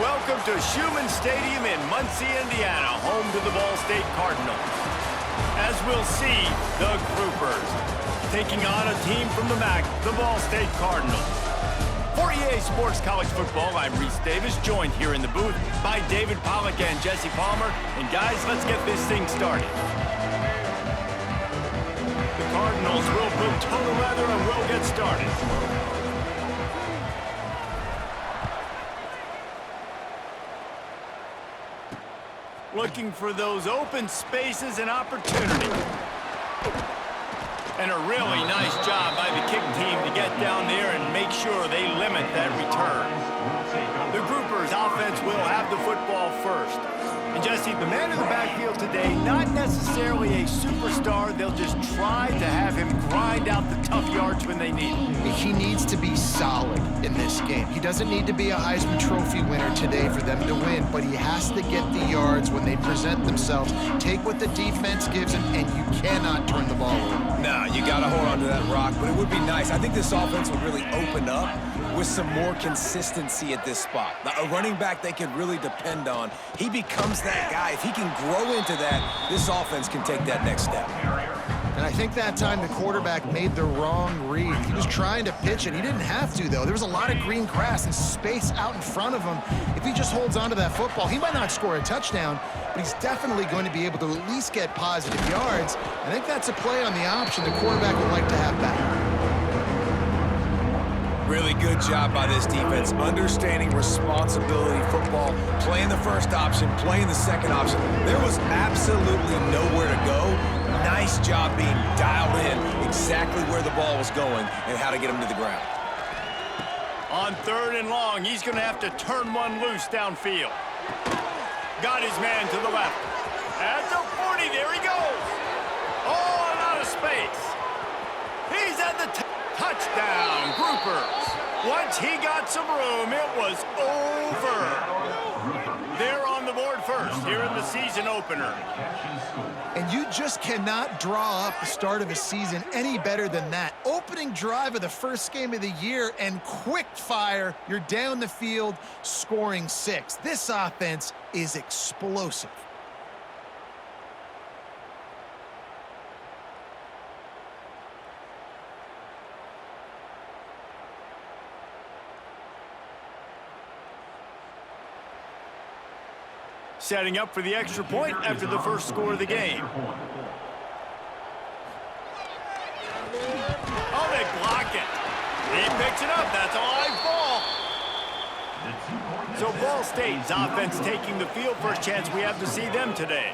Welcome to Schumann Stadium in Muncie, Indiana, home to the Ball State Cardinals. As we'll see, the Groppers taking on a team from the MAC, the Ball State Cardinals. For EA Sports College Football, I'm Reese Davis, joined here in the booth by David Pollack and Jesse Palmer. And guys, let's get this thing started. The Cardinals will put total leather and we'll get started. Looking for those open spaces and opportunity. And a really nice job by the kick team to get down there and make sure they limit that return. The Groppers offense will have the football first. And Jesse, the man in the backfield today, not necessarily a superstar. They'll just try to have him grind out the tough yards when they need it. He needs to be solid in this game. He doesn't need to be a Heisman Trophy winner today for them to win, but he has to get the yards when they present themselves. Take what the defense gives him, and you cannot turn the ball over. No, you got to hold on to that rock, but it would be nice. I think this offense would really open up with some more consistency at this spot. A running back they can really depend on. He becomes that guy. If he can grow into that, this offense can take that next step. And I think that time the quarterback made the wrong read. He was trying to pitch it. He didn't have to, though. There was a lot of green grass and space out in front of him. If he just holds on to that football, he might not score a touchdown, but he's definitely going to be able to at least get positive yards. I think that's a play on the option the quarterback would like to have back. Really good job by this defense, understanding responsibility football, playing the first option, playing the second option. There was absolutely nowhere to go. Nice job being dialed in exactly where the ball was going and how to get him to the ground. On 3rd and long, he's going to have to turn one loose downfield. Got his man to the left. At the 40, there he goes. Oh, and out of space. He's at the touchdown, Groppers. Once he got some room, it was over. They're on the board first here in the season opener. And you just cannot draw up the start of a season any better than that. Opening drive of the first game of the year and quick fire. You're down the field scoring 6. This offense is explosive. Setting up for the extra point after the first score of the game. Oh, they block it. He picks it up. That's a live ball. So Ball State's offense taking the field. First chance we have to see them today.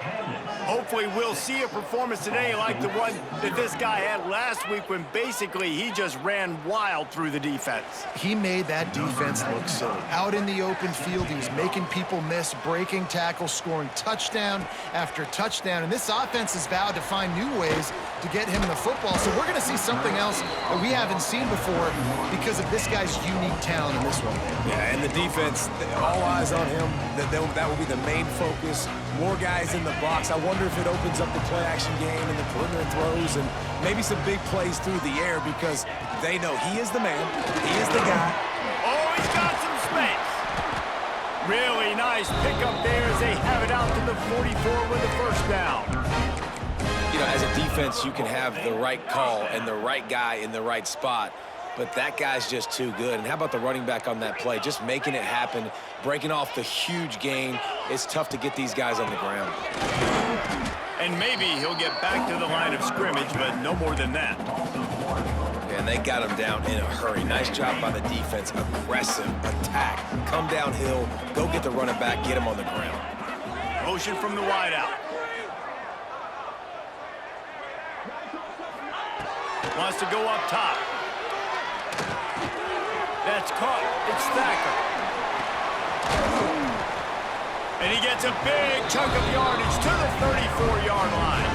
Hopefully we'll see a performance today like the one that this guy had last week when basically he just ran wild through the defense. He made that defense look silly. Out in the open field, he was making people miss, breaking tackles, scoring touchdown after touchdown. And this offense has vowed to find new ways to get him the football. So we're going to see something else that we haven't seen before because of this guy's unique talent in this one. Yeah, and the defense, all eyes on him. That will be the main focus. More guys in the box. I wonder if it opens up the play-action game and the perimeter throws and maybe some big plays through the air because they know he is the man. He is the guy. Oh, he's got some space. Really nice pickup there as they have it out to the 44 with the first down. You know, as a defense, you can have the right call and the right guy in the right spot. But that guy's just too good. And how about the running back on that play? Just making it happen, breaking off the huge gain. It's tough to get these guys on the ground. And maybe he'll get back to the line of scrimmage, but no more than that. And they got him down in a hurry. Nice job by the defense. Aggressive attack. Come downhill, go get the running back, get him on the ground. Motion from the wideout. Wants to go up top. That's caught. It's Thacker. And he gets a big chunk of yardage to the 34-yard line.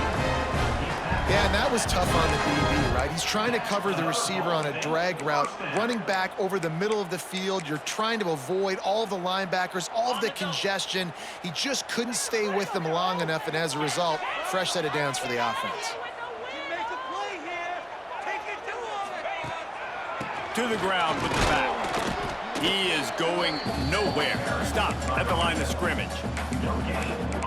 Yeah, and that was tough on the DB, right? He's trying to cover the receiver on a drag route, running back over the middle of the field. You're trying to avoid all the linebackers, all of the congestion. He just couldn't stay with them long enough, and as a result, fresh set of downs for the offense. To the ground with the back. He is going nowhere. Stop at the line of scrimmage.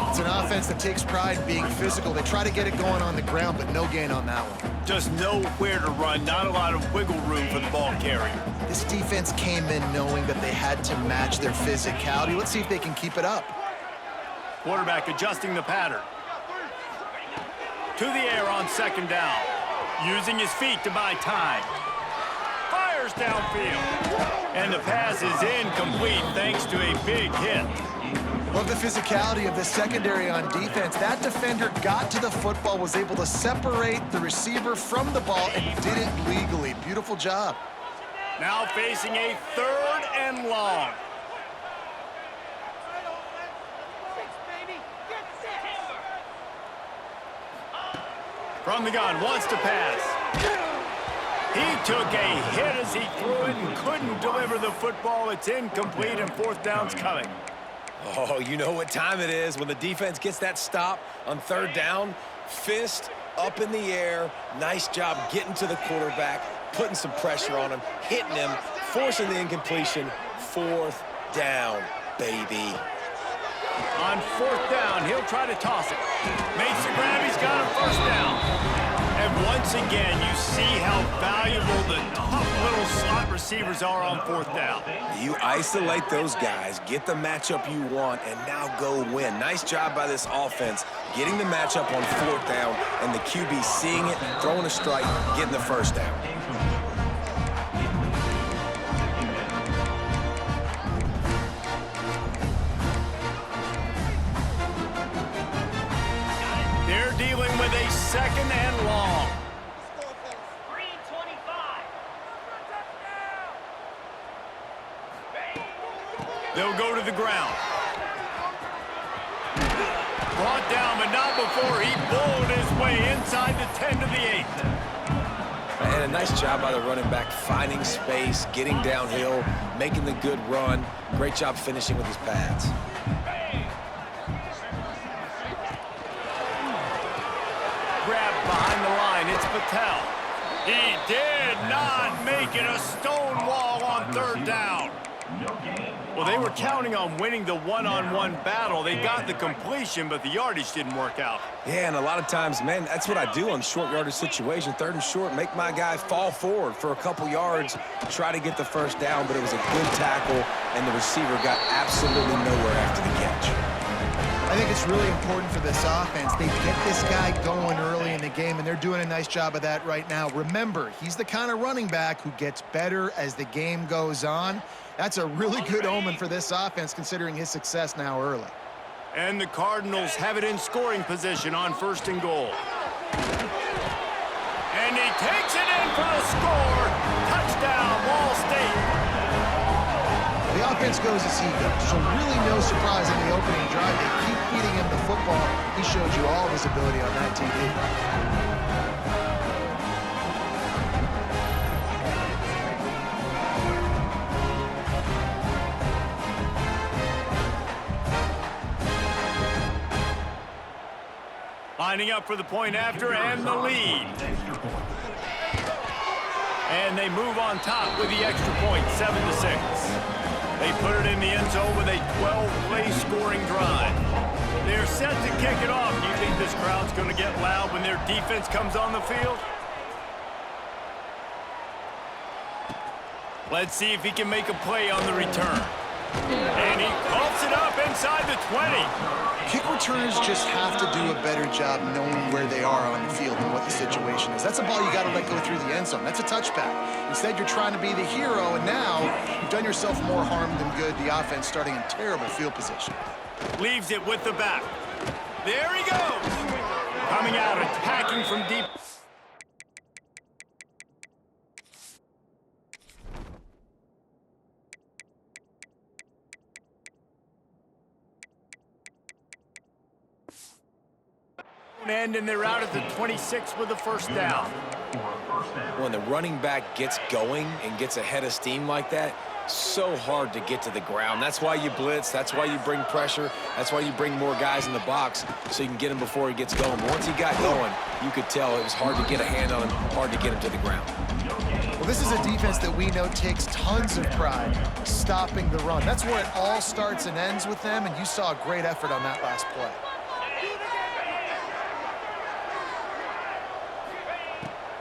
It's an offense that takes pride in being physical. They try to get it going on the ground, but no gain on that one. Just nowhere to run, not a lot of wiggle room for the ball carrier. This defense came in knowing that they had to match their physicality. Let's see if they can keep it up. Quarterback adjusting the pattern. To the air on second down. Using his feet to buy time. Fires downfield. And the pass is incomplete thanks to a big hit. Love the physicality of the secondary on defense. That defender got to the football, was able to separate the receiver from the ball, and did it legally. Beautiful job. Now facing a 3rd and long. From the gun, wants to pass. He took a hit as he threw it and couldn't deliver the football. It's incomplete and 4th down's coming. Oh, you know what time it is when the defense gets that stop on 3rd down. Fist up in the air. Nice job getting to the quarterback, putting some pressure on him, hitting him, forcing the incompletion. 4th down, baby. On 4th down, he'll try to toss it. Makes the grab, he's got a 1st down. And once again, you see how valuable the tough little slot receivers are on 4th down. You isolate those guys, get the matchup you want, and now go win. Nice job by this offense, getting the matchup on 4th down, and the QB seeing it, throwing a strike, getting the 1st down. They're dealing with a 2nd and long. They'll go to the ground. Brought down, but not before he bowled his way inside the 10 to the 8. And a nice job by the running back, finding space, getting downhill, making the good run. Great job finishing with his pads. Grab behind the line, it's Patel. He did not make it a stone wall on 3rd down. Well, they were counting on winning the one-on-one battle. They got the completion, but the yardage didn't work out. Yeah, and a lot of times, man, that's what I do on short yardage situation. 3rd and short, make my guy fall forward for a couple yards, try to get the 1st down, but it was a good tackle, and the receiver got absolutely nowhere after the catch. I think it's really important for this offense. They get this guy going early in the game, and they're doing a nice job of that right now. Remember, he's the kind of running back who gets better as the game goes on. That's a really good omen for this offense, considering his success now early. And the Cardinals have it in scoring position on 1st and goal. And he takes it in for the score. Touchdown, Ball State. The offense goes as he goes, so really no surprise in the opening drive. They keep feeding him the football. He showed you all of his ability on that TV. Lining up for the point after and the lead. And they move on top with the extra point, 7-6. They put it in the end zone with a 12-play scoring drive. They're set to kick it off. Do you think this crowd's going to get loud when their defense comes on the field? Let's see if he can make a play on the return. And he pumps it up inside the 20. Kick returners just have to do a better job knowing where they are on the field and what the situation is. That's a ball you got to let go through the end zone. That's a touchback. Instead, you're trying to be the hero, and now you've done yourself more harm than good. The offense starting in terrible field position. Leaves it with the back. There he goes. Coming out, attacking from deep. And they're out at the 26 with the 1st down. When the running back gets going and gets ahead of steam like that, so hard to get to the ground. That's why you blitz. That's why you bring pressure. That's why you bring more guys in the box so you can get him before he gets going. Once he got going, you could tell it was hard to get a hand on him, hard to get him to the ground. Well, this is a defense that we know takes tons of pride stopping the run. That's where it all starts and ends with them, and you saw a great effort on that last play.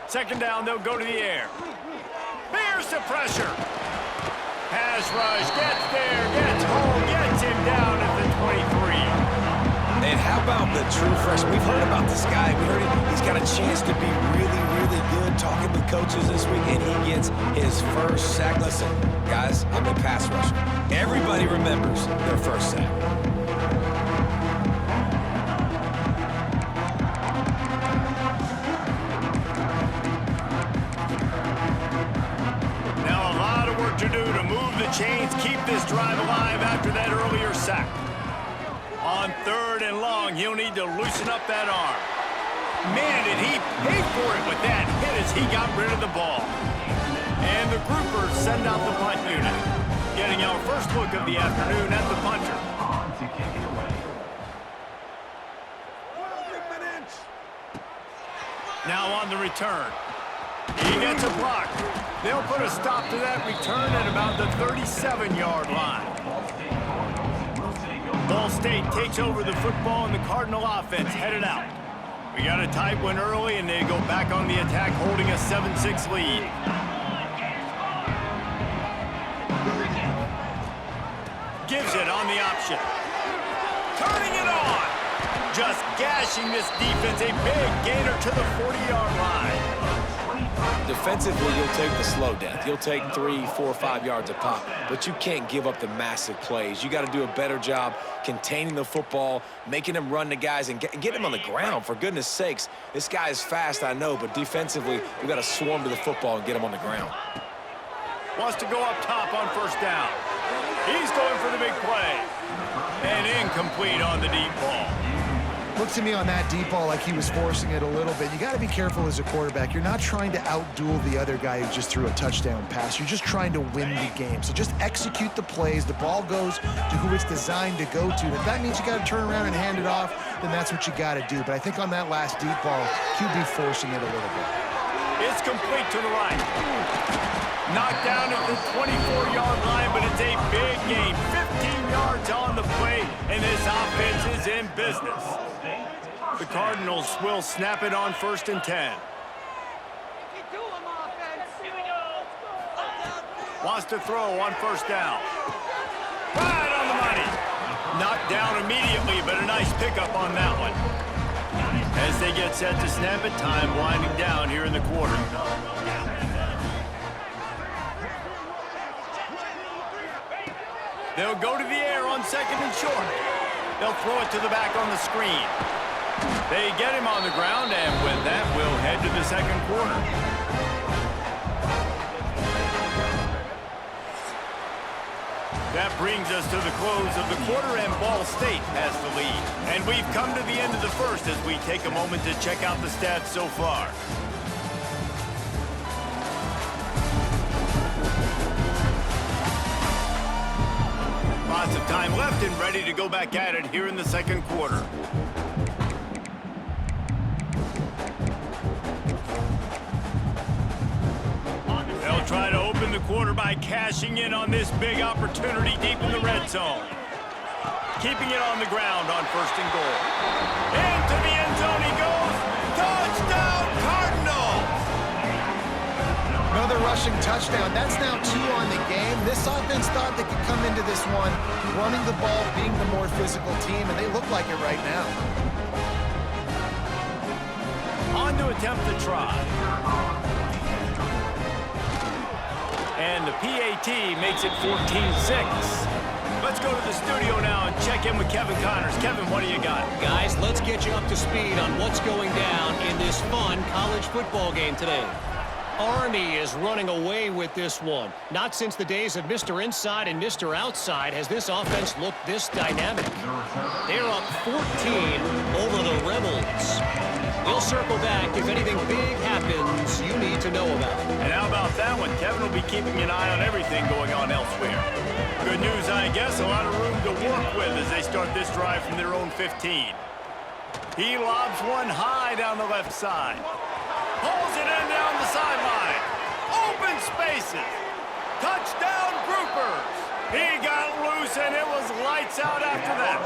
Second down, they'll go to the air. Here's the pressure. Pass rush, gets there, gets home, gets him down at the 23. And how about the true freshman? We've heard about this guy. We heard he's got a chance to be really, really good. Talking with coaches this week, and he gets his first sack. Listen, guys, I'm a pass rusher. Everybody remembers their first sack. Now a lot of work to do to move the chains, keep this drive alive after that earlier sack. On 3rd and long, he'll need to loosen up that arm. Man, did he pay for it with that hit as he got rid of the ball. And the Groupers send out the punt unit, getting our first look of the afternoon at the punter. Now on the return. He gets a block. They'll put a stop to that return at about the 37-yard line. Ball State takes over the football, and the Cardinal offense headed out. We got a tight one early, and they go back on the attack, holding a 7-6 lead. Gives it on the option. Turning it on. Just gashing this defense. A big gainer to the 40-yard line. Defensively, you'll take the slow death. You'll take 3, 4, 5 yards a pop, but you can't give up the massive plays. You got to do a better job containing the football, making him run the guys, and get him on the ground, for goodness sakes. This guy is fast, I know, but defensively, we got to swarm to the football and get him on the ground. Wants to go up top on first down. He's going for the big play. And incomplete on the deep ball. Looked to me on that deep ball like he was forcing it a little bit. You got to be careful as a quarterback. You're not trying to outduel the other guy who just threw a touchdown pass. You're just trying to win the game. So just execute the plays. The ball goes to who it's designed to go to. If that means you got to turn around and hand it off, then that's what you got to do. But I think on that last deep ball, QB forcing it a little bit. It's complete to the right. Knocked down at the 24-yard line, but it's a big gain. 15 yards on the play, and this offense is in business. The Cardinals will snap it on 1st and 10. Wants to throw on first down. Right on the money. Knocked down immediately, but a nice pickup on that one. As they get set to snap it, time winding down here in the quarter. They'll go to the air on 2nd and short. They'll throw it to the back on the screen. They get him on the ground, and with that, we'll head to the 2nd quarter. That brings us to the close of the quarter, and Ball State has the lead. And we've come to the end of the first as we take a moment to check out the stats so far. Lots of time left and ready to go back at it here in the 2nd quarter. They'll try to open the quarter by cashing in on this big opportunity deep in the red zone. Keeping it on the ground on 1st and goal. Into the end zone he goes. Touchdown, Cardinals! Another rushing touchdown. That's now 2 on the game. This offense thought they could come into this one running the ball, being the more physical team, and they look like it right now. On to attempt the try. And the PAT makes it 14-6. Let's go to the studio now and check in with Kevin Connors. Kevin, what do you got? Guys, let's get you up to speed on what's going down in this fun college football game today. Army is running away with this one. Not since the days of Mr. Inside and Mr. Outside has this offense looked this dynamic. They're up 14 over the Rebels. We'll circle back if anything big happens you need to know about. And how about that one? Kevin will be keeping an eye on everything going on elsewhere. Good news, I guess, a lot of room to work with as they start this drive from their own 15. He lobs one high down the left side. Pulls it in down the sideline. Open spaces. Touchdown, Groppers. He got loose, and it was lights out after that.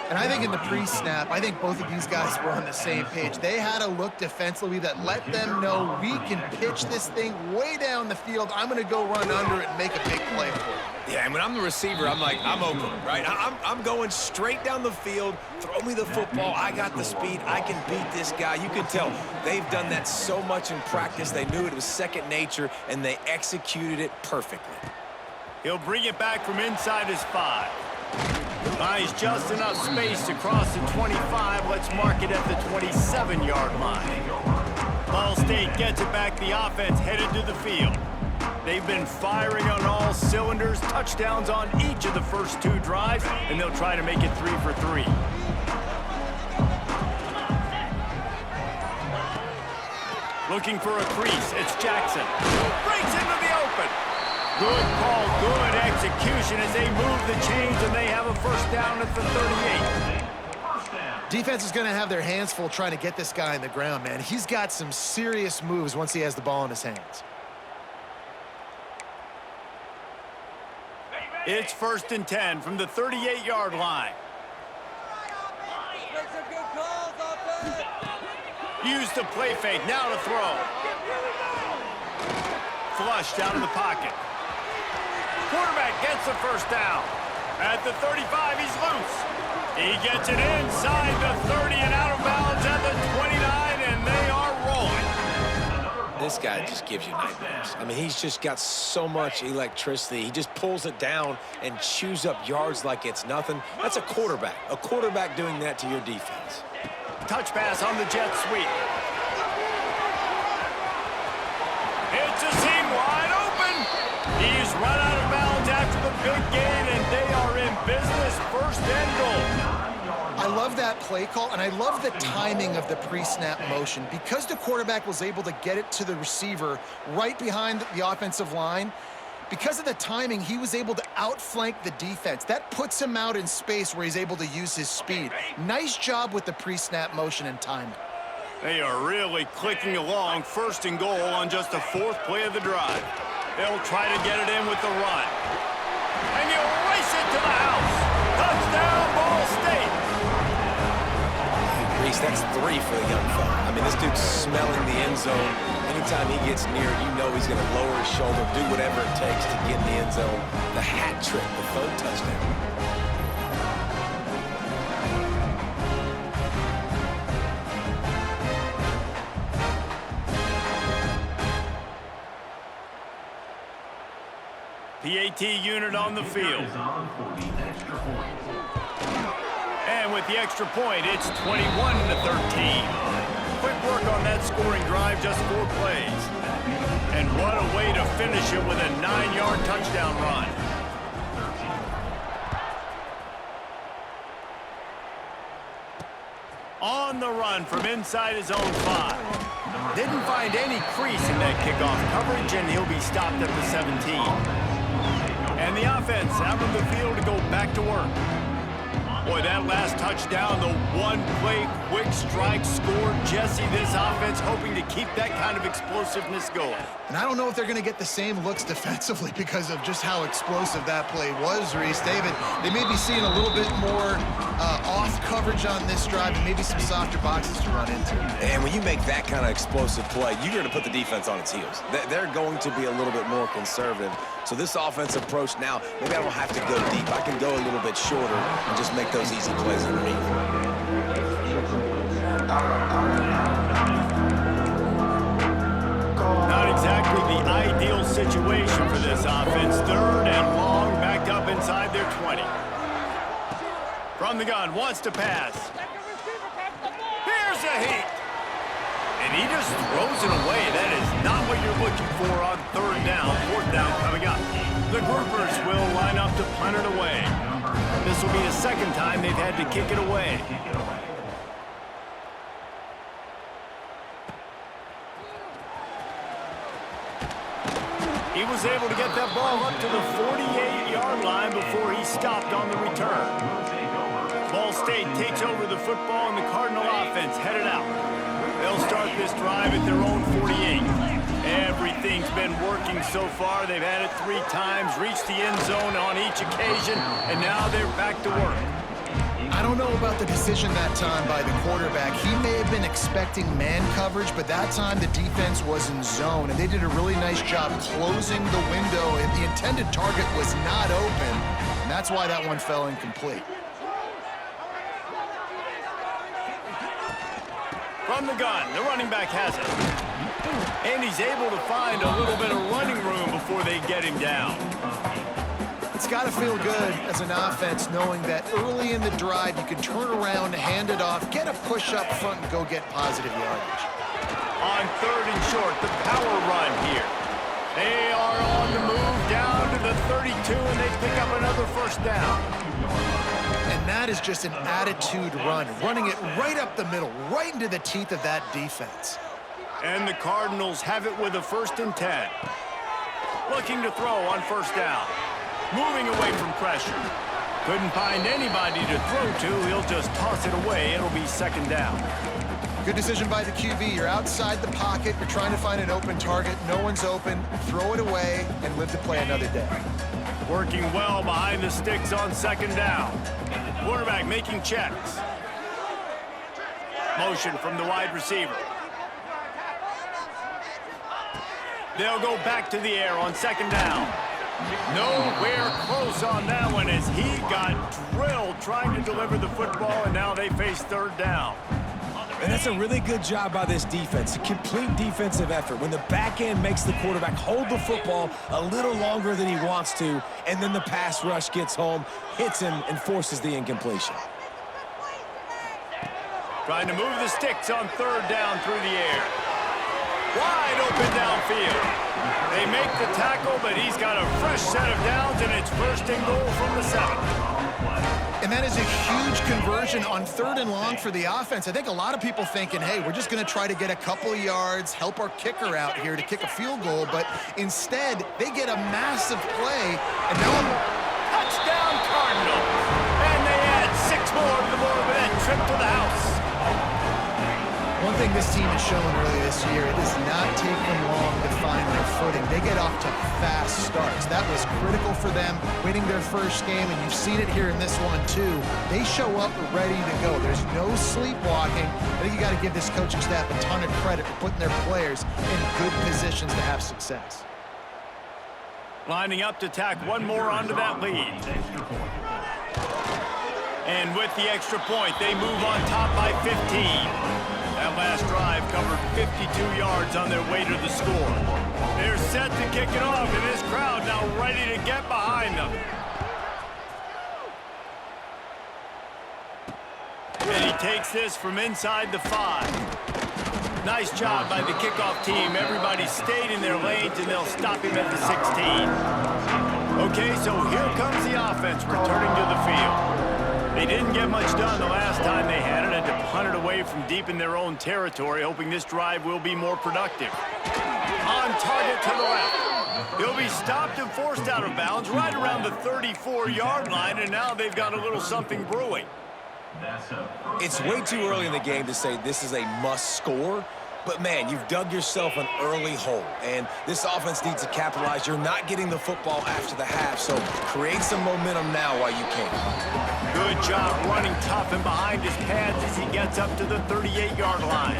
And I think in the pre-snap, I think both of these guys were on the same page. They had a look defensively that let them know we can pitch this thing way down the field. I'm going to go run under it and make a big play for it. Yeah, and when I'm the receiver, I'm like, I'm open, right? I'm going straight down the field. Throw me the football. I got the speed. I can beat this guy. You can tell they've done that so much in practice. They knew it was second nature, and they executed it perfectly. He'll bring it back from inside his 5. Buys just enough space to cross the 25. Let's mark it at the 27-yard line. Ball State gets it back. The offense headed to the field. They've been firing on all cylinders. Touchdowns on each of the first 2 drives, and they'll try to make it 3 for 3. Looking for a crease. It's Jackson. Breaks into the open. Good call, good execution as they move the chains, and they have a first down at the 38. Defense is going to have their hands full trying to get this guy on the ground, man. He's got some serious moves once he has the ball in his hands. It's 1st and 10 from the 38-yard line. Use the play fake, now to throw. Flushed out of the pocket. Quarterback gets the first down. At the 35, he's loose. He gets it inside the 30 and out of bounds at the 29, and they are rolling. This guy just gives you nightmares. I mean, he's just got so much electricity. He just pulls it down and chews up yards like it's nothing. That's a quarterback. A quarterback doing that to your defense. Touch pass on the jet sweep. It's a seam wide open. He's run out of bounds after the big gain, and they are in business. 1st and goal. I love that play call, and I love the timing of the pre-snap motion. Because the quarterback was able to get it to the receiver right behind the offensive line, because of the timing, he was able to outflank the defense. That puts him out in space where he's able to use his speed. Nice job with the pre-snap motion and timing. They are really clicking along. 1st and goal on just the 4th play of the drive. They'll try to get it in with the run. And you race it to the house. Touchdown, Ball State. Reese, that's 3 for the young fella. I mean, this dude's smelling the end zone. Anytime he gets near, you know he's going to lower his shoulder, do whatever it takes to get in the end zone. The hat trick, the 3rd touchdown. PAT unit on the field. And with the extra point, it's 21-13. Quick work on that scoring drive, just 4 plays. And what a way to finish it with a 9-yard touchdown run. On the run from inside his own 5. Didn't find any crease in that kickoff coverage, and he'll be stopped at the 17. And the offense out on the field to go back to work. Boy, that last touchdown, the one-play quick strike scored. Jesse, this offense hoping to keep that kind of explosiveness going. And I don't know if they're going to get the same looks defensively because of just how explosive that play was, Reese. David, they may be seeing a little bit more off coverage on this drive and maybe some softer boxes to run into. And when you make that kind of explosive play, you're going to put the defense on its heels. They're going to be a little bit more conservative. So this offensive approach now, maybe I don't have to go deep. I can go a little bit shorter and just make those easy plays underneath. Not exactly the ideal situation for this offense. 3rd and long, backed up inside their 20. From the gun, wants to pass. Here's a heat. And he just throws it away. That is not what you're looking for on 3rd down. 4th down coming up. The Groppers will line up to punt it away. This will be the 2nd time they've had to kick it away. He was able to get that ball up to the 48-yard line before he stopped on the return. Ball State takes over the football, and the Cardinal offense headed out. They'll start this drive at their own 48. Everything's been working so far. They've had it 3 times, reached the end zone on each occasion, and now they're back to work. I don't know about the decision that time by the quarterback. He may have been expecting man coverage, but that time the defense was in zone, and they did a really nice job closing the window, and the intended target was not open, and that's why that one fell incomplete. From the gun, the running back has it. And he's able to find a little bit of running room before they get him down. It's got to feel good as an offense knowing that early in the drive you can turn around, hand it off, get a push up front, and go get positive yardage. On 3rd and short, the power run here. They are on the move down to the 32, and they pick up another first down. And that is just an attitude run, running it right up the middle, right into the teeth of that defense. And the Cardinals have it with a 1st and 10. Looking to throw on 1st down. Moving away from pressure. Couldn't find anybody to throw to. He'll just toss it away. It'll be 2nd down. Good decision by the QB. You're outside the pocket. You're trying to find an open target. No one's open. Throw it away and live to play another day. Working well behind the sticks on 2nd down. Quarterback making checks. Motion from the wide receiver. They'll go back to the air on 2nd down. Nowhere close on that one as he got drilled trying to deliver the football, and now they face 3rd down. And that's a really good job by this defense, a complete defensive effort. When the back end makes the quarterback hold the football a little longer than he wants to, and then the pass rush gets home, hits him, and forces the incompletion. Trying to move the sticks on 3rd down through the air. Wide open downfield. They make the tackle, but he's got a fresh set of downs, and it's 1st and goal from the 7. And that is a huge conversion on 3rd and long for the offense. I think a lot of people thinking, hey, we're just going to try to get a couple of yards, help our kicker out here to kick a field goal. But instead, they get a massive play. And now touchdown Cardinals. And they add 6 more to the board with that trip to the house. One thing this team has shown early this year, it does not take them long to find their footing. They get off to fast starts. That was critical for them, winning their first game, and you've seen it here in this one too. They show up ready to go. There's no sleepwalking. I think you got to give this coaching staff a ton of credit for putting their players in good positions to have success. Lining up to tack one more onto that lead. And with the extra point, they move on top by 15. That last drive covered 52 yards on their way to the score. They're set to kick it off, and this crowd now ready to get behind them. And he takes this from inside the 5. Nice job by the kickoff team. Everybody stayed in their lanes, and they'll stop him at the 16. Okay, so here comes the offense returning to the field. They didn't get much done the last time they had it, and to punt it away from deep in their own territory, hoping this drive will be more productive. On target to the left. He'll be stopped and forced out of bounds right around the 34-yard line, and now they've got a little something brewing. It's way too early in the game to say this is a must score. But, man, you've dug yourself an early hole, and this offense needs to capitalize. You're not getting the football after the half, so create some momentum now while you can. Good job running tough and behind his pads as he gets up to the 38-yard line.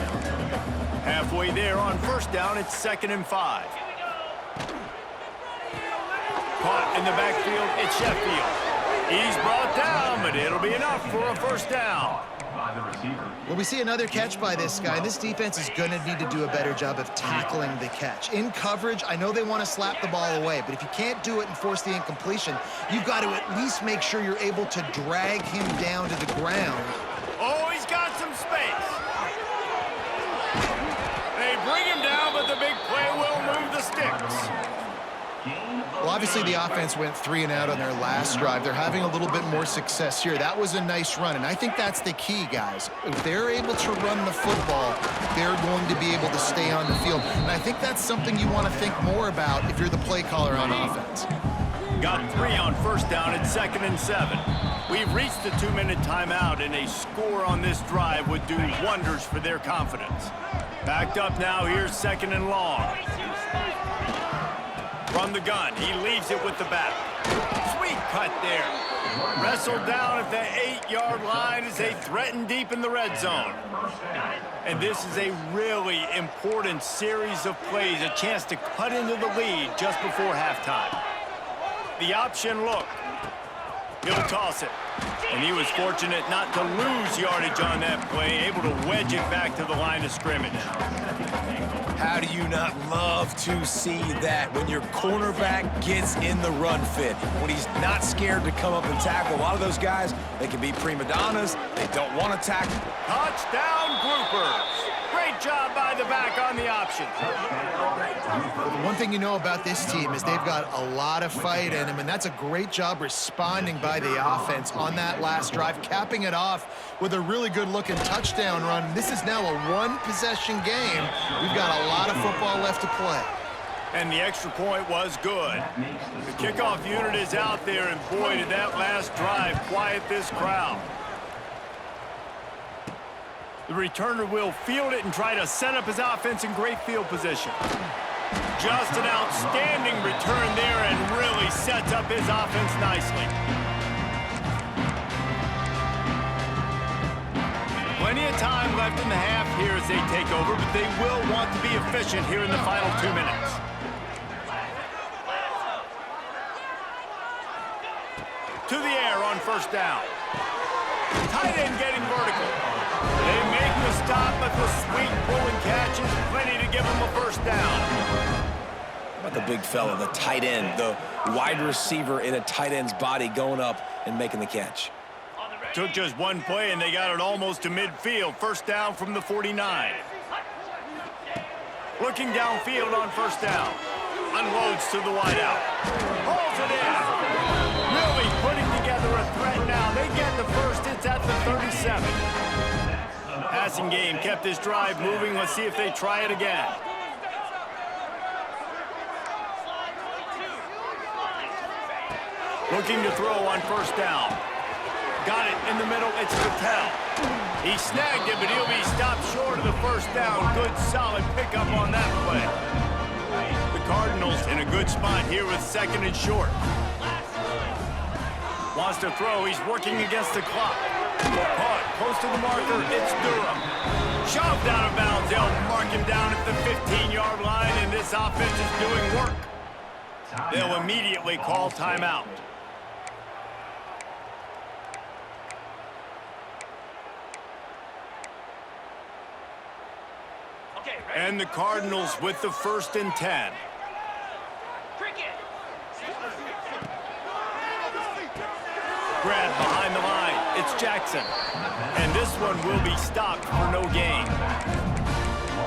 Halfway there on 1st down, it's 2nd and 5. Caught in the backfield, it's Sheffield. He's brought down, but it'll be enough for a 1st down. Well, we see another catch by this guy. This defense is going to need to do a better job of tackling the catch. In coverage, I know they want to slap the ball away, but if you can't do it and force the incompletion, you've got to at least make sure you're able to drag him down to the ground. Oh, he's got some space. They bring him down, but the big play will move the sticks. Well, obviously the offense went 3 and out on their last drive. They're having a little bit more success here. That was a nice run, and I think that's the key, guys. If they're able to run the football, they're going to be able to stay on the field. And I think that's something you want to think more about if you're the play caller on offense. Got 3 on 1st down at 2nd and 7. We've reached the 2-minute timeout, and a score on this drive would do wonders for their confidence. Backed up now, here's 2nd and long. From the gun, he leaves it with the back. Sweet cut there. Wrestled down at the 8-yard line as they threaten deep in the red zone. And this is a really important series of plays, a chance to cut into the lead just before halftime. The option look. He'll toss it. And he was fortunate not to lose yardage on that play, able to wedge it back to the line of scrimmage. How do you not love to see that when your cornerback gets in the run fit, when he's not scared to come up and tackle? A lot of those guys, they can be prima donnas. They don't want to tackle. Touchdown, Groppers. Great job by the back on the option. One thing you know about this team is they've got a lot of fight in them, and that's a great job responding by the offense on that last drive, capping it off with a really good-looking touchdown run. This is now a one-possession game. We've got a lot of football left to play. And the extra point was good. The kickoff unit is out there, and boy, did that last drive quiet this crowd. The returner will field it and try to set up his offense in great field position. Just an outstanding return there and really sets up his offense nicely. Plenty of time left in the half here as they take over, but they will want to be efficient here in the final 2 minutes. To the air on first down. Tight end getting vertical. They make the stop, but the sweet pull and catch is plenty to give them a first down. About the big fella, the tight end, the wide receiver in a tight end's body going up and making the catch. Took just one play, and they got it almost to midfield. First down from the 49. Looking downfield on first down. Unloads to the wideout. Pulls it in. Really putting together a threat now. They get the first. It's at the 37. Passing game kept this drive moving. Let's see if they try it again. Looking to throw on first down. Got it in the middle. It's Patel. He snagged it, but he'll be stopped short of the first down. Good, solid pickup on that play. The Cardinals in a good spot here with second and short. Wants to throw. He's working against the clock. Caught close to the marker. It's Durham. Shoved out of bounds. They'll mark him down at the 15-yard line, and this offense is doing work. They'll immediately call timeout. And the Cardinals with the 1st and 10. Grab behind the line. It's Jackson. And this one will be stopped for no gain.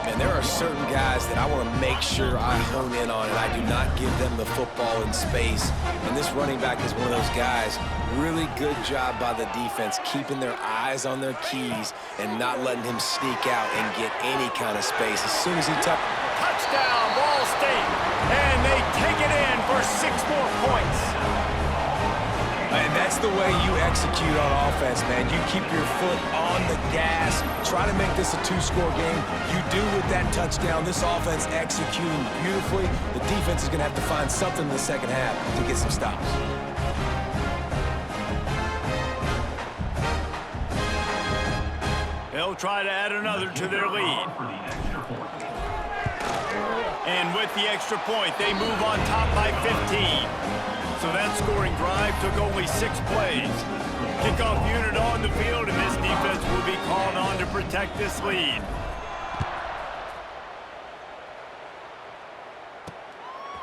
And there are certain guys that I want to make sure I hone in on, and I do not give them the football in space. And this running back is one of those guys. Really good job by the defense, keeping their eyes on their keys and not letting him sneak out and get any kind of space. As soon as he touchdown, Ball State, and they take it in for 6 more points. And that's the way you execute on offense, man. You keep your foot on the gas. Try to make this a 2-score game. You do with that touchdown. This offense executing beautifully. The defense is going to have to find something in the second half to get some stops. They'll try to add another to their lead. And with the extra point, they move on top by 15. So that scoring drive took only 6 plays. Kickoff unit on the field, and this defense will be called on to protect this lead.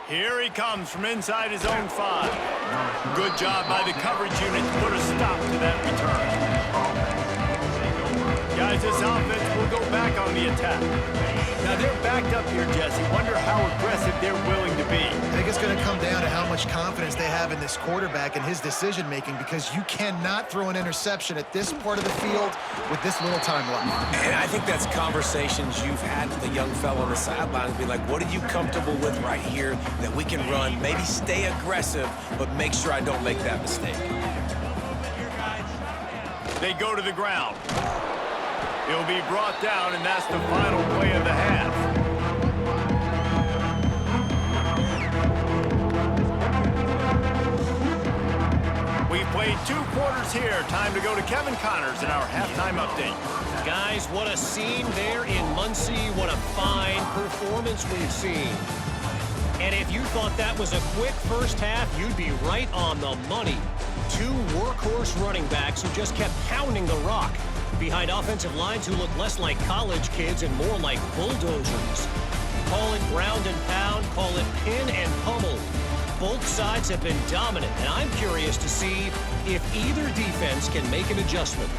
Here he comes from inside his own 5. Good job by the coverage unit to put a stop to that return. Guys, this offense will go back on the attack. Now, they're backed up here, Jesse. Wonder how aggressive they're willing to be. I think it's going to come down to how much confidence they have in this quarterback and his decision-making, because you cannot throw an interception at this part of the field with this little time left. And I think that's conversations you've had with the young fellow on the sidelines. Be like, what are you comfortable with right here that we can run? Maybe stay aggressive, but make sure I don't make that mistake. They go to the ground. He'll be brought down, and that's the final play of the half. played 2 quarters here. Time to go to Kevin Connors in our halftime update. Guys, what a scene there in Muncie. What a fine performance we've seen. And if you thought that was a quick first half, you'd be right on the money. 2 workhorse running backs who just kept pounding the rock behind offensive lines who look less like college kids and more like bulldozers. Call it ground and pound, call it pin and pummel. Both sides have been dominant, and I'm curious to see if either defense can make an adjustment.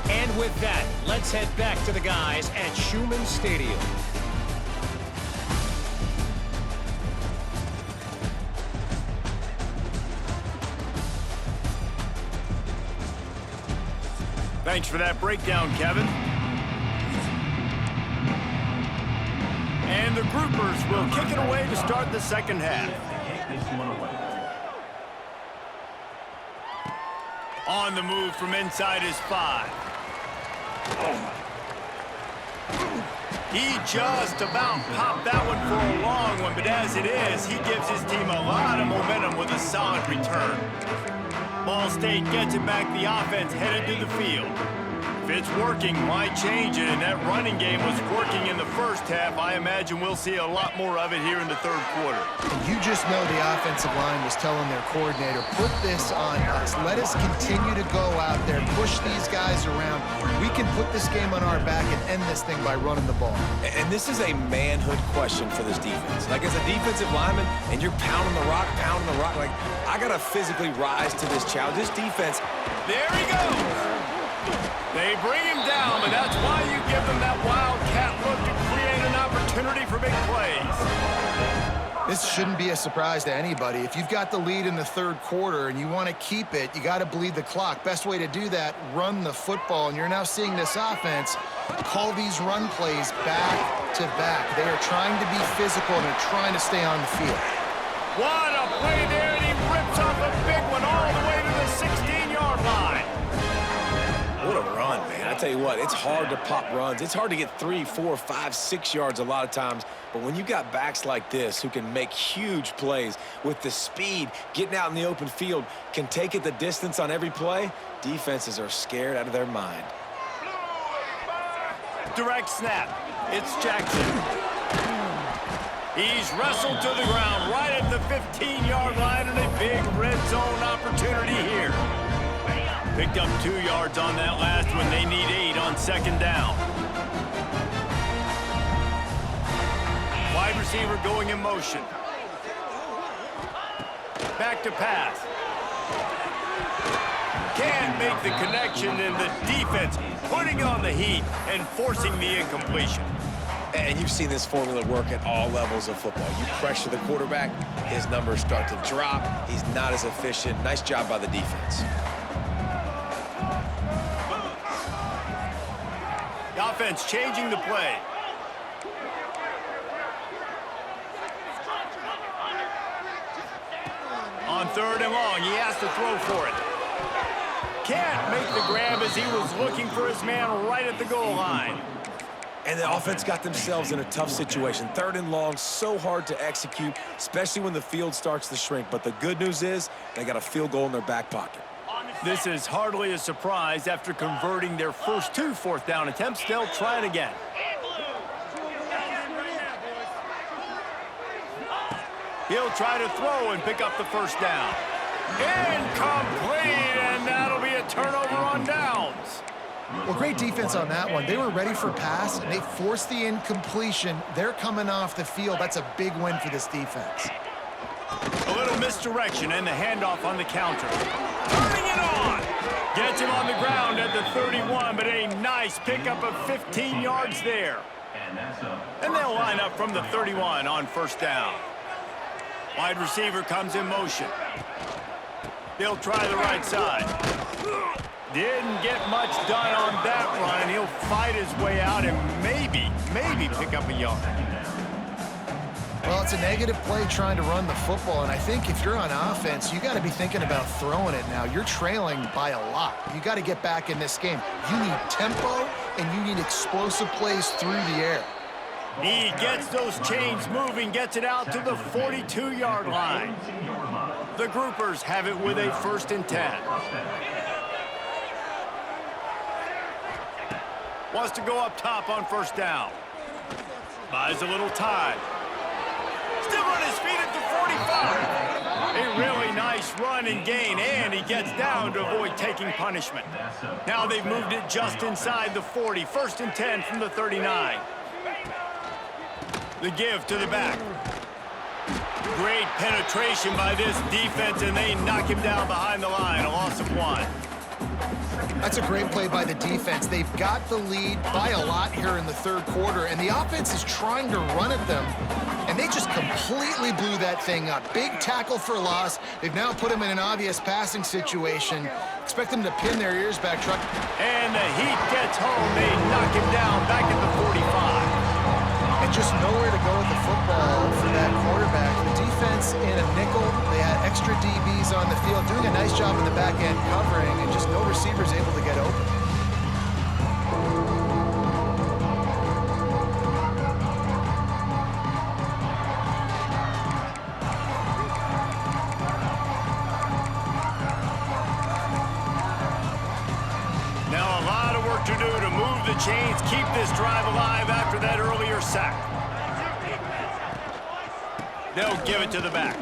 And with that, let's head back to the guys at Schumann Stadium. Thanks for that breakdown, Kevin. And the Groupers will kick it away to start the second half. On the move from inside his 5. He just about popped that one for a long one, but as it is, he gives his team a lot of momentum with a solid return. Ball State gets it back, the offense headed to the field. If it's working, why change it? And that running game was working in the first half. I imagine we'll see a lot more of it here in the third quarter. And you just know the offensive line was telling their coordinator, put this on us. Let us continue to go out there, push these guys around. We can put this game on our back and end this thing by running the ball. And this is a manhood question for this defense. Like, as a defensive lineman, and you're pounding the rock, like, I got to physically rise to this challenge. This defense, there he goes. They bring him down, but that's why you give them that wildcat look to create an opportunity for big plays. This shouldn't be a surprise to anybody. If you've got the lead in the third quarter and you want to keep it, you got to bleed the clock. Best way to do that, run the football. And you're now seeing this offense call these run plays back to back. They are trying to be physical and they're trying to stay on the field. What a play there, and he rips off a big one all the way to the 16-yard line. what a run, man. I tell you what, it's hard to pop runs. It's hard to get 3, 4, 5, 6 yards a lot of times. But when you got backs like this who can make huge plays with the speed, getting out in the open field, can take it the distance on every play, defenses are scared out of their mind. Direct snap. It's Jackson. He's wrestled to the ground right at the 15-yard line, and a big red zone opportunity here. Picked up 2 yards on that last one. They need 8 on second down. Wide receiver going in motion. Back to pass. Can't make the connection, and the defense putting on the heat and forcing the incompletion. And you've seen this formula work at all levels of football. You pressure the quarterback, his numbers start to drop. He's not as efficient. Nice job by the defense. The offense changing the play. On third and long, he has to throw for it. Can't make the grab as he was looking for his man right at the goal line. And the offense got themselves in a tough situation. Third and long, so hard to execute, especially when the field starts to shrink. But the good news is they got a field goal in their back pocket. This is hardly a surprise. After converting their first 2 fourth-down attempts, they'll try it again. He'll try to throw and pick up the first down. Incomplete, and that'll be a turnover on downs. Well, great defense on that one. They were ready for pass, and they forced the incompletion. They're coming off the field. That's a big win for this defense. A little misdirection and the handoff on the counter. Turning it on. Gets him on the ground at the 31, but a nice pickup of 15 yards there. And they'll line up from the 31 on first down. Wide receiver comes in motion. They'll try the right side. Didn't get much done on that run. He'll fight his way out and maybe pick up a yard. Well, it's a negative play trying to run the football, and I think if you're on offense, you got to be thinking about throwing it now. You're trailing by a lot. You got to get back in this game. You need tempo, and you need explosive plays through the air. He gets those chains moving, gets it out to the 42-yard line. The Groupers have it with a 1st and 10. Wants to go up top on 1st down. Buys a little time. Still on his feet at the 45. A really nice run and gain, and he gets down to avoid taking punishment. Now they've moved it just inside the 40. 1st and 10 from the 39. The give to the back. Great penetration by this defense, and they knock him down behind the line. A loss of 1. That's a great play by the defense. They've got the lead by a lot here in the 3rd quarter, and the offense is trying to run at them, and they just completely blew that thing up. Big tackle for loss. They've now put him in an obvious passing situation. Expect them to pin their ears back. And the Heat gets home. They knock him down back at the 45. And just nowhere to go with the football for that quarterback. The defense in a nickel. They had extra DBs on the field, doing a nice job in the back end covering, and just no receivers able to get open. Now a lot of work to do to move the chains, keep this drive alive after that earlier sack. They'll give it to the back.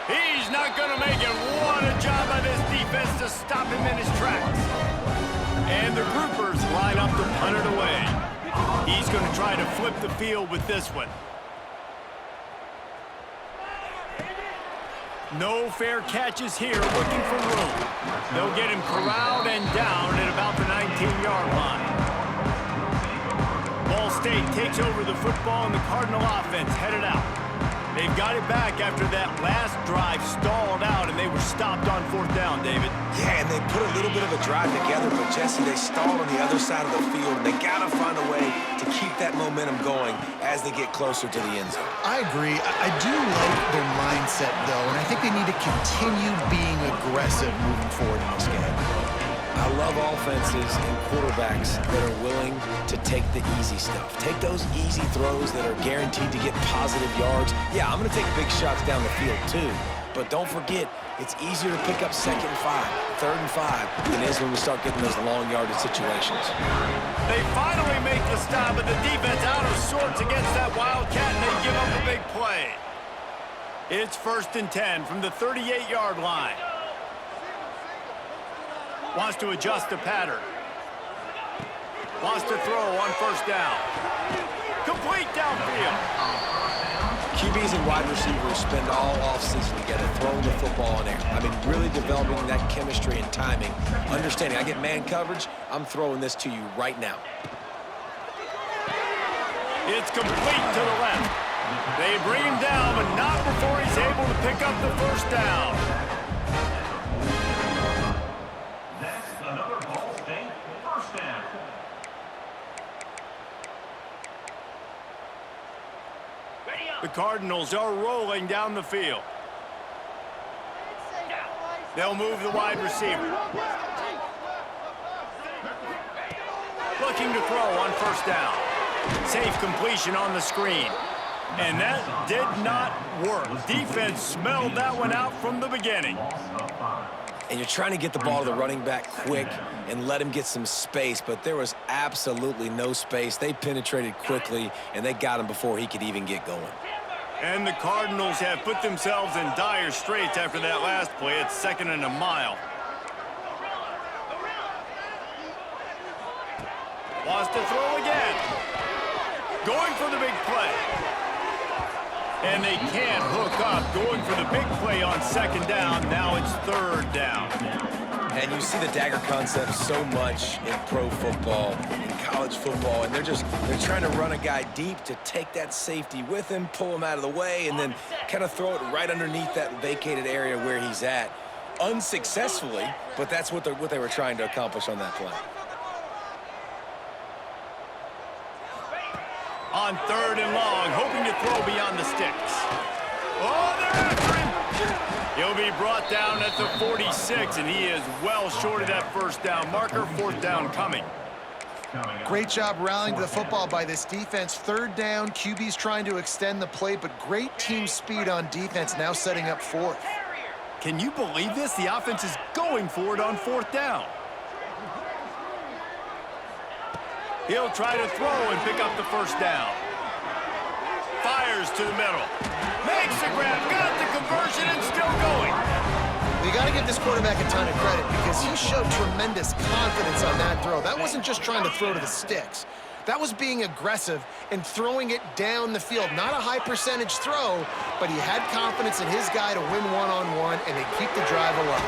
He's not going to make it. What a job by this defense to stop him in his tracks. And the Groupers line up to punt it away. He's going to try to flip the field with this one. No fair catches here, looking for room. They'll get him corralled and down at about the 19-yard line. Ball State takes over the football, and the Cardinal offense headed out. They've got it back after that last drive stalled out, and they were stopped on 4th down, David. Yeah, and they put a little bit of a drive together, but Jesse, they stalled on the other side of the field, and they got to find a way to keep that momentum going as they get closer to the end zone. I agree. I do like their mindset, though, and I think they need to continue being aggressive moving forward in this game. I love offenses and quarterbacks that are willing to take the easy stuff. Take those easy throws that are guaranteed to get positive yards. Yeah, I'm going to take big shots down the field too. But don't forget, it's easier to pick up 2nd and 5, 3rd and 5 than it is when we start getting those long yardage situations. They finally make the stop, but the defense out of sorts against that Wildcat, and they give up a big play. It's 1st and 10 from the 38-yard line. Wants to adjust the pattern. Wants to throw on 1st down. Complete downfield. QBs and wide receivers spend all offseason together throwing the football in air. I mean, really developing that chemistry and timing. Understanding, I get man coverage, I'm throwing this to you right now. It's complete to the left. They bring him down, but not before he's able to pick up the 1st down. The Cardinals are rolling down the field. They'll move the wide receiver. Looking to throw on 1st down. Safe completion on the screen. And that did not work. Defense smelled that one out from the beginning. And you're trying to get the ball to the running back quick and let him get some space, but there was absolutely no space. They penetrated quickly, and they got him before he could even get going. And the Cardinals have put themselves in dire straits after that last play. It's 2nd and a mile. Wants to throw again. Going for the big play. And they can't hook up. Going for the big play on 2nd down. Now it's 3rd down. And you see the dagger concept so much in pro football, in college football, and they're trying to run a guy deep to take that safety with him, pull him out of the way, and then kind of throw it right underneath that vacated area where he's at. Unsuccessfully, but that's what they were trying to accomplish on that play. On 3rd and long, hoping to throw beyond the sticks. Oh, they're after him. He'll be brought down at the 46, and he is well short of that 1st down marker. 4th down coming. Great job rallying to the football by this defense. 3rd down, QB's trying to extend the play, but great team speed on defense now setting up 4th. Can you believe this? The offense is going for it on 4th down. He'll try to throw and pick up the 1st down. Fires to the middle. Makes the grab, got the conversion, and still going. You got to give this quarterback a ton of credit because he showed tremendous confidence on that throw. That wasn't just trying to throw to the sticks. That was being aggressive and throwing it down the field. Not a high percentage throw, but he had confidence in his guy to win one-on-one, and they keep the drive alive.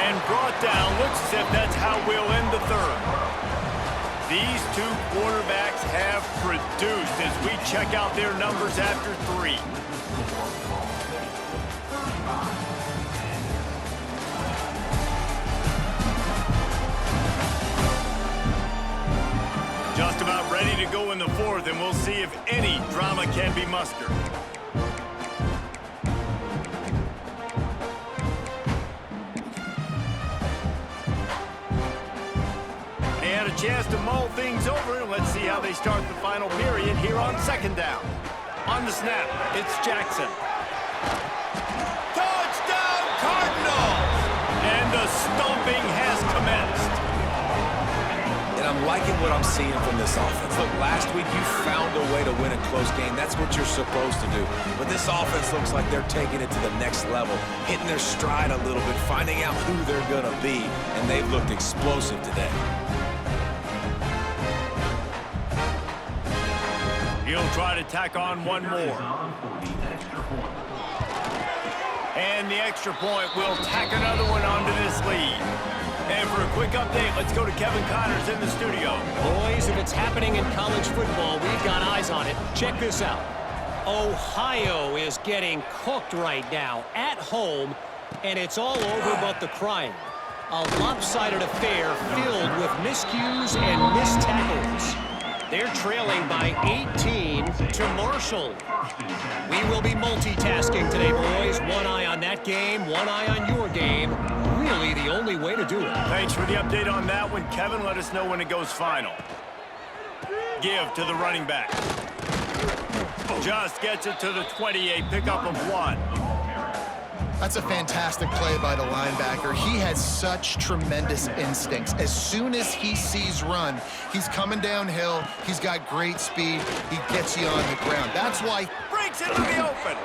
And brought down. Looks as if that's how we'll end the 3rd. These two quarterbacks have produced as we check out their numbers after 3. Just about ready to go in the 4th, and we'll see if any drama can be mustered. They had a chance to mull things over, and let's see how they start the final period here on 2nd down. On the snap, it's Jackson. Touchdown, Cardinals! And the stomping has commenced. And I'm liking what I'm seeing from this offense. Look, last week you found a way to win a close game. That's what you're supposed to do. But this offense looks like they're taking it to the next level, hitting their stride a little bit, finding out who they're going to be, and they've looked explosive today. He'll try to tack on one more. And the extra point will tack another one onto this lead. And for a quick update, let's go to Kevin Connors in the studio. Boys, if it's happening in college football, we've got eyes on it. Check this out. Ohio is getting cooked right now at home, and it's all over but the crying. A lopsided affair filled with miscues and missed tackles. They're trailing by 18 to Marshall. We will be multitasking today, boys. One eye on that game, one eye on your game. Really the only way to do it. Thanks for the update on that one, Kevin. Let us know when it goes final. Give to the running back. Just gets it to the 28, pickup of 1. That's a fantastic play by the linebacker. He has such tremendous instincts. As soon as he sees run, he's coming downhill. He's got great speed. He gets you on the ground. That's why... Breaks it to the open.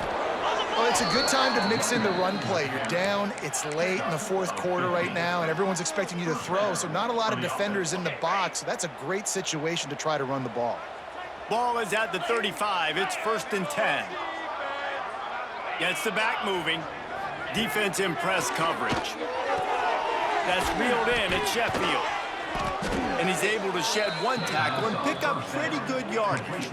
Well, it's a good time to mix in the run play. You're down. It's late in the 4th quarter right now, and everyone's expecting you to throw, so not a lot of defenders in the box. So that's a great situation to try to run the ball. Ball is at the 35. It's 1st and 10. Gets the back moving. Defense in press coverage. That's reeled in at Sheffield. And he's able to shed 1 tackle and pick up pretty good yardage.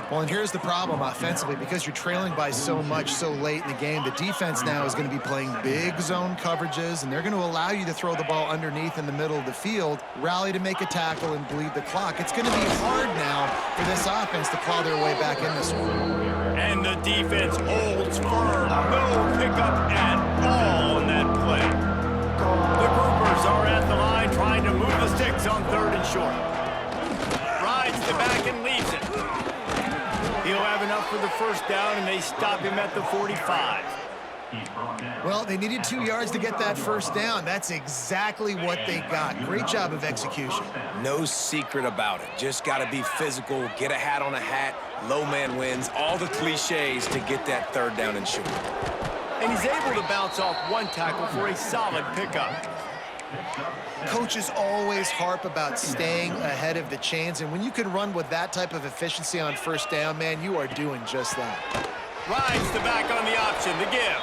Well, and here's the problem offensively. Because you're trailing by so much so late in the game, the defense now is going to be playing big zone coverages, and they're going to allow you to throw the ball underneath in the middle of the field, rally to make a tackle, and bleed the clock. It's going to be hard now for this offense to claw their way back in this one. And the defense holds firm. No pickup at all in that play. The Groppers are at the line trying to move the sticks on 3rd and short. Rides the back and leaves it. He'll have enough for the 1st down, and they stop him at the 45. Well, they needed 2 yards to get that 1st down. That's exactly what they got. Great job of execution. No secret about it. Just got to be physical, get a hat on a hat, low man wins, all the cliches to get that 3rd down and short. And he's able to bounce off 1 tackle for a solid pickup. Coaches always harp about staying ahead of the chains, and when you can run with that type of efficiency on 1st down, man, you are doing just that. Rides the back on the option, the give.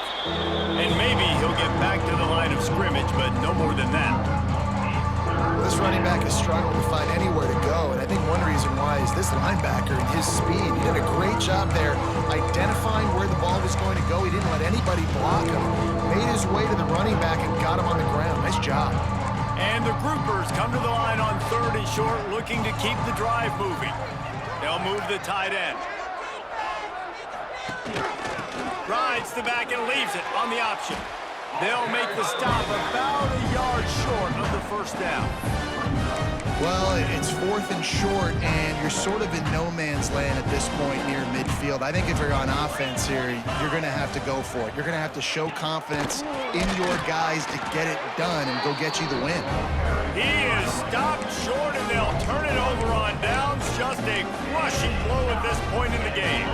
And maybe he'll get back to the line of scrimmage, but no more than that. This running back is struggling to find anywhere to go, and I think one reason why is this linebacker and his speed. He did a great job there identifying where the ball was going to go. He didn't let anybody block him. Made his way to the running back and got him on the ground. Nice job. And the Groppers come to the line on 3rd and short, looking to keep the drive moving. They'll move the tight end. Rides the back and leaves it on the option. They'll make the stop about a yard short of the 1st down. Well, it's 4th and short, and you're sort of in no man's land at this point near midfield. I think if you're on offense here, you're going to have to go for it. You're going to have to show confidence in your guys to get it done and go get you the win. He is stopped short, and they'll turn it over on downs. Just a crushing blow at this point in the game.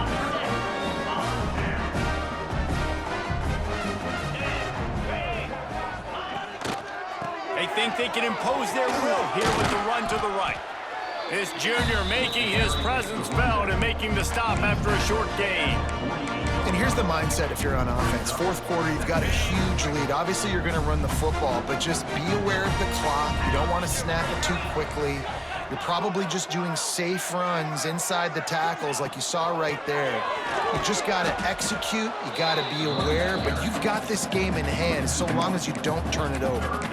They think they can impose their will here with the run to the right. This junior making his presence felt and making the stop after a short gain. And here's the mindset if you're on offense. 4th quarter, you've got a huge lead. Obviously, you're going to run the football, but just be aware of the clock. You don't want to snap it too quickly. You're probably just doing safe runs inside the tackles like you saw right there. You just got to execute. You got to be aware, but you've got this game in hand so long as you don't turn it over.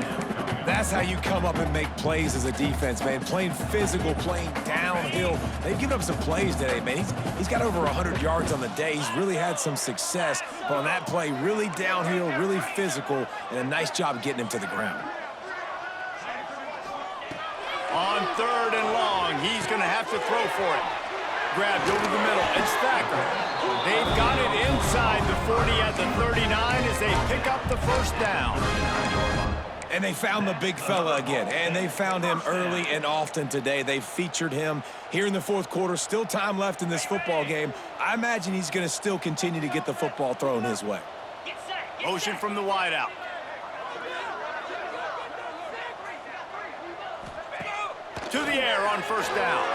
That's how you come up and make plays as a defense, man. Playing physical, playing downhill. They've given up some plays today, man. He's got over 100 yards on the day. He's really had some success. But on that play, really downhill, really physical, and a nice job getting him to the ground. On 3rd and long, he's going to have to throw for it. Grabbed over the middle. It's Thacker. They've got it inside the 40 at the 39 as they pick up the first down. And they found the big fella again, and they found him early and often today. They featured him here in the 4th quarter. Still time left in this football game. I imagine he's going to still continue to get the football thrown his way. Motion from the wideout. To the air on first down.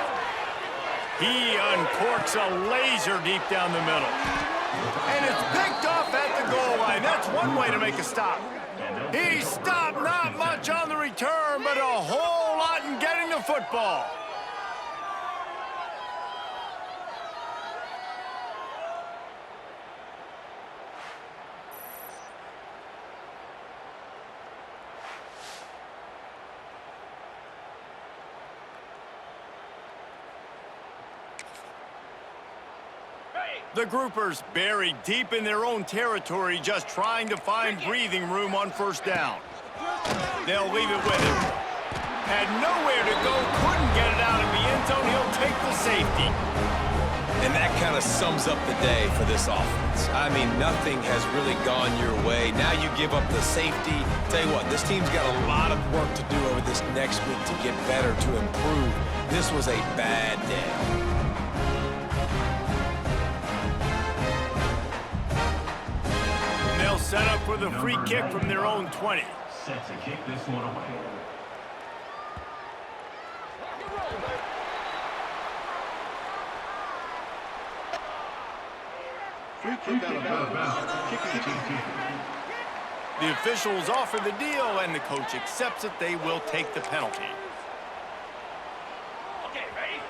He uncorks a laser deep down the middle. And it's picked off at the goal line. That's one way to make a stop. He stopped not much on the return, but a whole lot in getting the football. The Groupers buried deep in their own territory, just trying to find breathing room on first down. They'll leave it with him. Had nowhere to go, couldn't get it out of the end zone. He'll take the safety. And that kind of sums up the day for this offense. I mean, nothing has really gone your way. Now you give up the safety. Tell you what, this team's got a lot of work to do over this next week to get better, to improve. This was a bad day. Set up for the free kick from their own 20. Set to kick this one away. Free kick out of bounds. Kicking team. The officials offer the deal, and the coach accepts it. They will take the penalty. Okay, ready?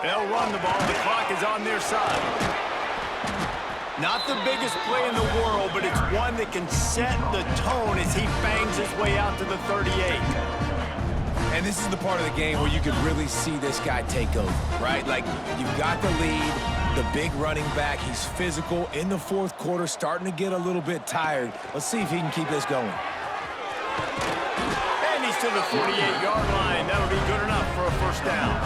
They'll run the ball. The clock is on their side. Not the biggest play in the world, but it's one that can set the tone as he bangs his way out to the 38. And this is the part of the game where you could really see this guy take over, right? Like, you've got the lead, the big running back. He's physical in the 4th quarter, starting to get a little bit tired. Let's see if he can keep this going. And he's to the 48-yard line. That'll be good enough for a first down.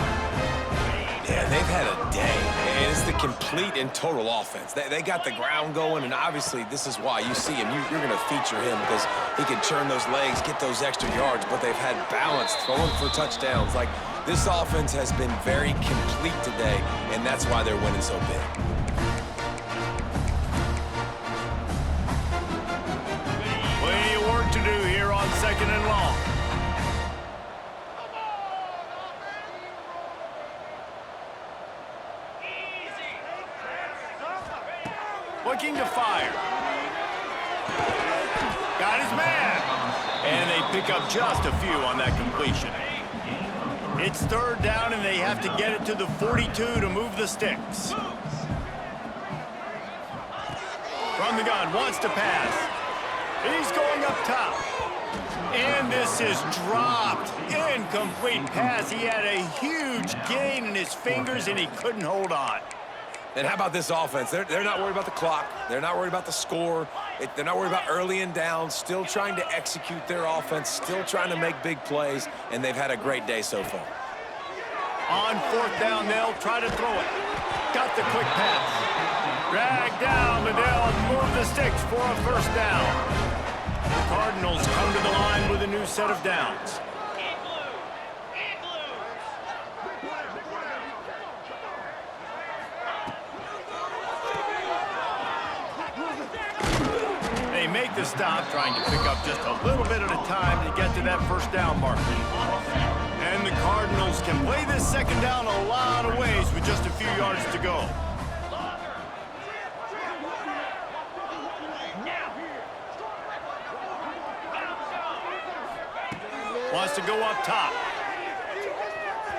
Yeah, they've had a day, and it's the complete and total offense. They got the ground going, and obviously this is why you see him. You're going to feature him because he can churn those legs, get those extra yards, but they've had balance, throwing for touchdowns. Like, this offense has been very complete today, and that's why they're winning so big. Plenty of work to do here on 2nd and long. Looking to fire. Got his man. And they pick up just a few on that completion. It's 3rd down, and they have to get it to the 42 to move the sticks. From the gun, wants to pass. He's going up top. And this is dropped. Incomplete pass. He had a huge gain in his fingers, and he couldn't hold on. And how about this offense? They're not worried about the clock. They're not worried about the score. They're not worried about early and down, still trying to execute their offense, still trying to make big plays, and they've had a great day so far. On 4th down, they'll try to throw it. Got the quick pass. Dragged down, but they'll move the sticks for a 1st down. The Cardinals come to the line with a new set of downs. They make the stop, trying to pick up just a little bit at a time to get to that 1st down marker. And the Cardinals can play this 2nd down a lot of ways with just a few yards to go. Wants to go up top.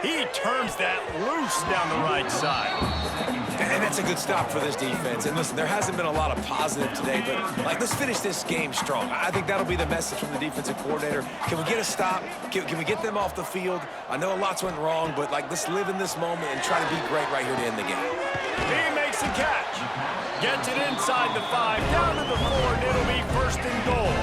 He turns that loose down the right side. And that's a good stop for this defense. And listen, there hasn't been a lot of positive today, but let's finish this game strong. I think that'll be the message from the defensive coordinator. Can we get a stop? Can we get them off the field? I know lots went wrong, but let's live in this moment and try to be great right here to end the game. He makes a catch. Gets it inside the 5, down to the 4, and it'll be 1st and goal.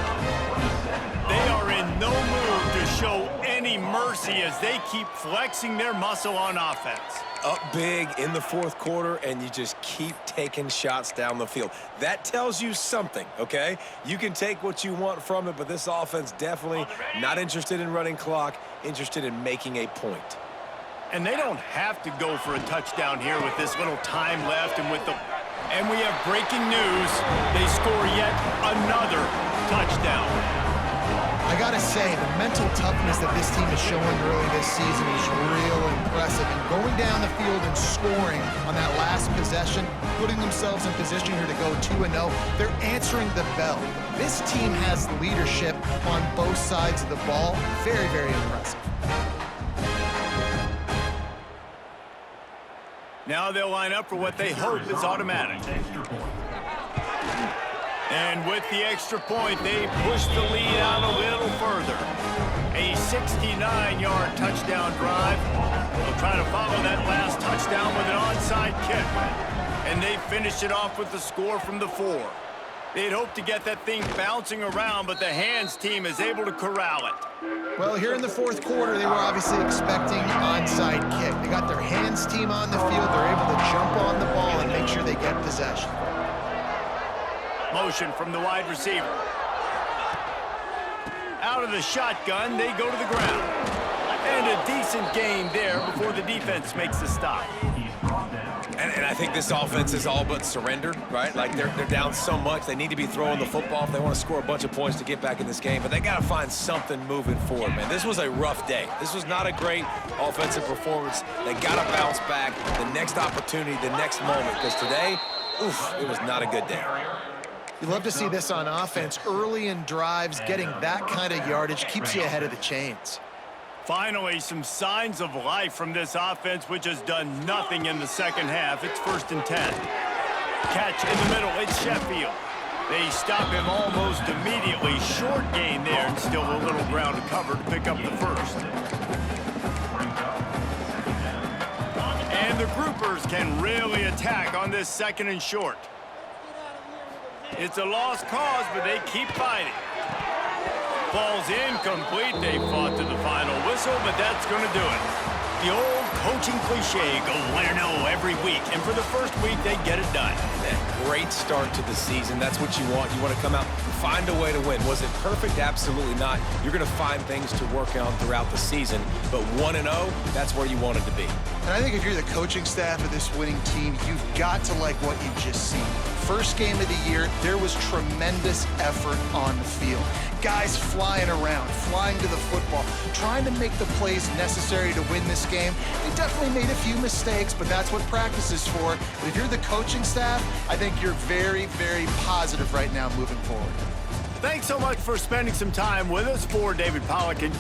They are in no mood to show any mercy as they keep flexing their muscle on offense. Up big in the 4th quarter, and you just keep taking shots down the field. That tells you something, okay? You can take what you want from it, but this offense definitely not interested in running clock, interested in making a point. And they don't have to go for a touchdown here with this little time left and with the... And we have breaking news. They score yet another touchdown. I gotta say, the mental toughness that this team is showing early this season is real impressive. And going down the field and scoring on that last possession, putting themselves in position here to go 2-0, they're answering the bell. This team has leadership on both sides of the ball. Very, very impressive. Now they'll line up for what they hope is automatic. And with the extra point, they push the lead out a little further. A 69-yard touchdown drive. They'll try to follow that last touchdown with an onside kick. And they finish it off with the score from the 4. They'd hoped to get that thing bouncing around, but the hands team is able to corral it. Well, here in the 4th quarter, they were obviously expecting onside kick. They got their hands team on the field. They're able to jump on the ball and make sure they get possession. Motion from the wide receiver. Out of the shotgun, they go to the ground. And a decent gain there before the defense makes the stop. And I think this offense is all but surrendered, right? They're down so much, they need to be throwing the football if they want to score a bunch of points to get back in this game. But they got to find something moving forward, man. This was a rough day. This was not a great offensive performance. They got to bounce back. The next opportunity, the next moment. Because today, oof, it was not a good day. You love to see this on offense. Early in drives, getting that kind of yardage keeps you ahead of the chains. Finally, some signs of life from this offense, which has done nothing in the 2nd half. It's 1st and 10. Catch in the middle. It's Sheffield. They stop him almost immediately. Short gain there, and still a little ground to cover to pick up the 1st. And the Groupers can really attack on this 2nd and short. It's a lost cause, but they keep fighting. Falls incomplete. They fought to the final whistle, but that's going to do it. The old coaching cliche, go win or no every week. And for the 1st week, they get it done. Great start to the season. That's what you want. You want to come out, find a way to win. Was it perfect? Absolutely not. You're going to find things to work on throughout the season. But 1-0, that's where you wanted to be. And I think if you're the coaching staff of this winning team, you've got to like what you've just seen. First game of the year, there was tremendous effort on the field. Guys flying around, flying to the football, trying to make the plays necessary to win this game. They definitely made a few mistakes, but that's what practice is for. But if you're the coaching staff, I think you're very, very positive right now moving forward. Thanks so much for spending some time with us. For David Pollock and